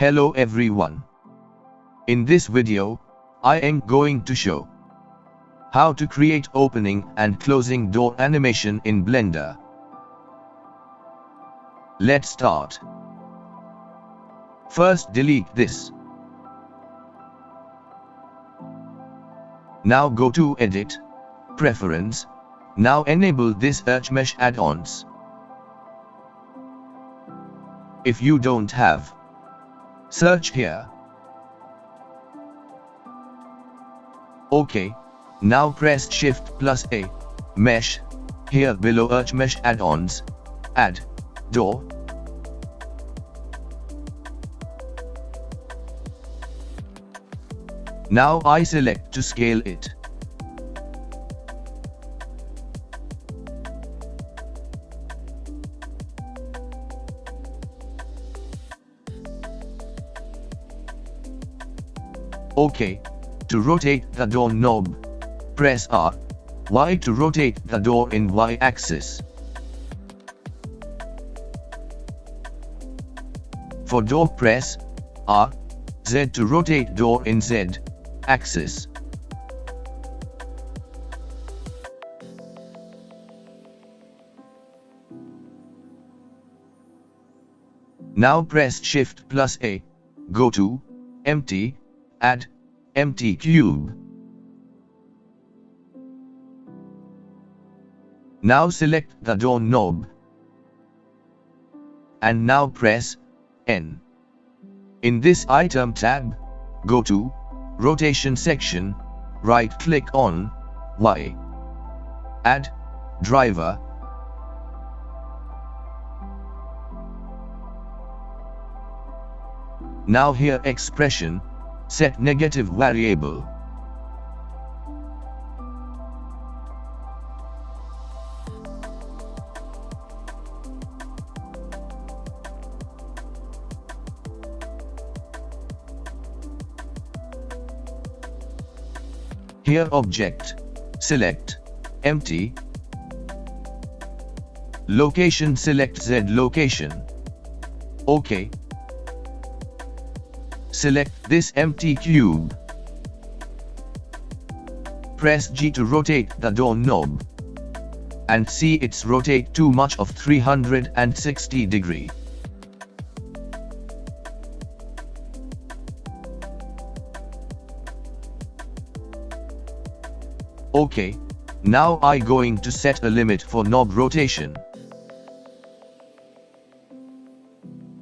Hello everyone. In this video, I am going to show how to create opening and closing door animation in Blender. Let's start. First delete this. Now go to Edit, Preference. Now enable this Edge Mesh add-ons. If you don't have, search here. OK. Now press Shift plus A, Mesh, here below Edge Mesh add-ons, add, door. Now I select to scale it. OK. To rotate the door knob, press R, Y to rotate the door in Y axis. For door press R, Z to rotate door in Z axis. Now press Shift plus A, go to Empty, add Empty Cube. Now select the door knob. And now press N. In this item tab, go to Rotation section, right click on Y. Add Driver. Now here expression, set negative variable. Here object, select, empty. Location select Z location. OK. Select this empty cube. Press G to rotate the door knob. And see it's rotate too much of 360 degree. OK. Now I going to set a limit for knob rotation.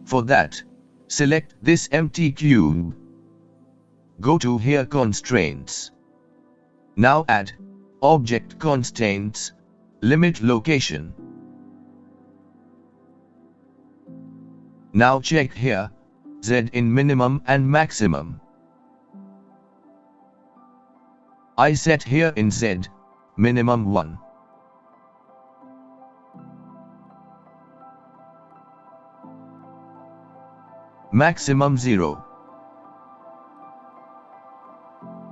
For that, select this empty cube. Go to here constraints. Now add object constraints, limit location. Now check here, Z in minimum and maximum. I set here in Z, minimum 1. Maximum 0.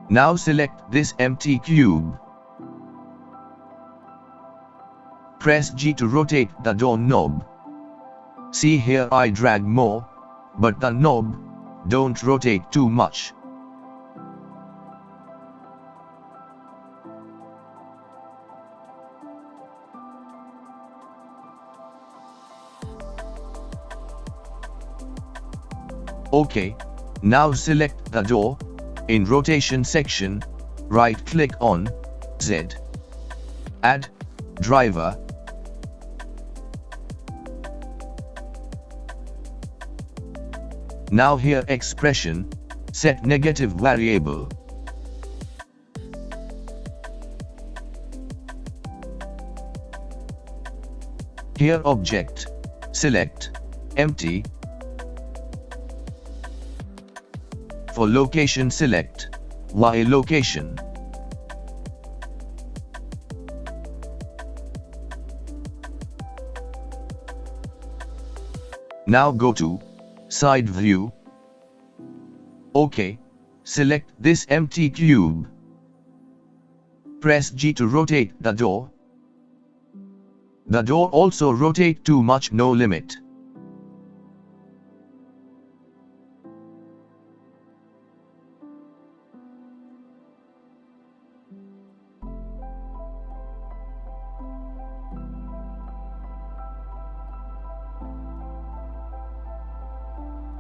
Now select this empty cube. Press G to rotate the door knob. See here I drag more, but the knob don't rotate too much. OK. Now select the door. In rotation section, right click on Z. Add driver. Now here expression, set negative variable. Here object, select, empty. For location select, Y location. Now go to side view. OK. Select this empty cube. Press G to rotate the door. The door also rotate too much, no limit.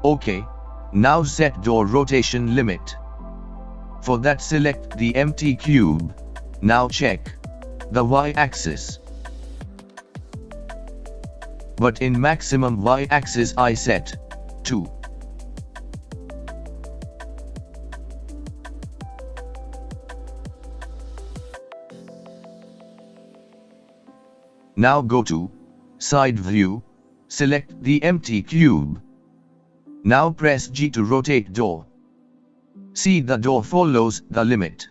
OK. Now set door rotation limit. For that select the empty cube. Now check the y-axis. But in maximum y-axis I set 2. Now go to side view, select the empty cube. Now press G to rotate door. See the door follows the limit.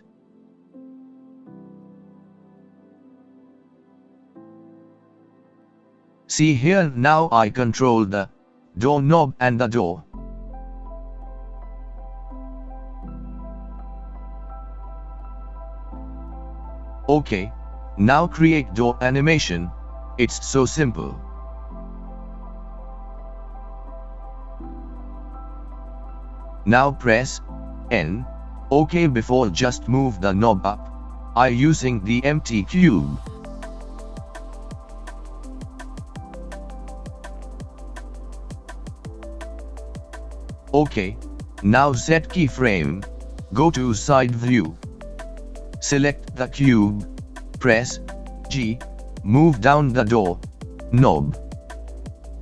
See here, now I control the door knob and the door. OK. Now create door animation. It's so simple. Now press N. OK. Before just move the knob up. I using the empty cube. OK. Now set keyframe. Go to side view. Select the cube. Press G. Move down the door knob.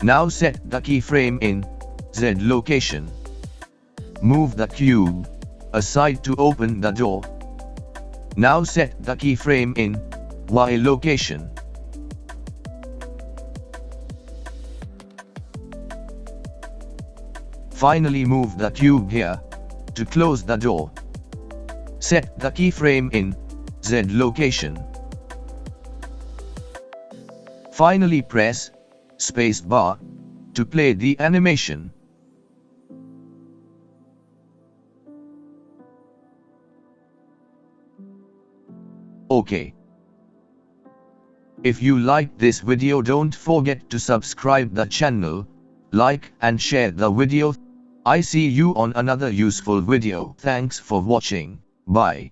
Now set the keyframe in Z location. Move the cube aside to open the door. Now set the keyframe in Y location. Finally move the cube here to close the door. Set the keyframe in Z location. Finally press space bar to play the animation. OK. If you like this video, don't forget to subscribe the channel, like and share the video. I see you on another useful video. Thanks for watching. Bye.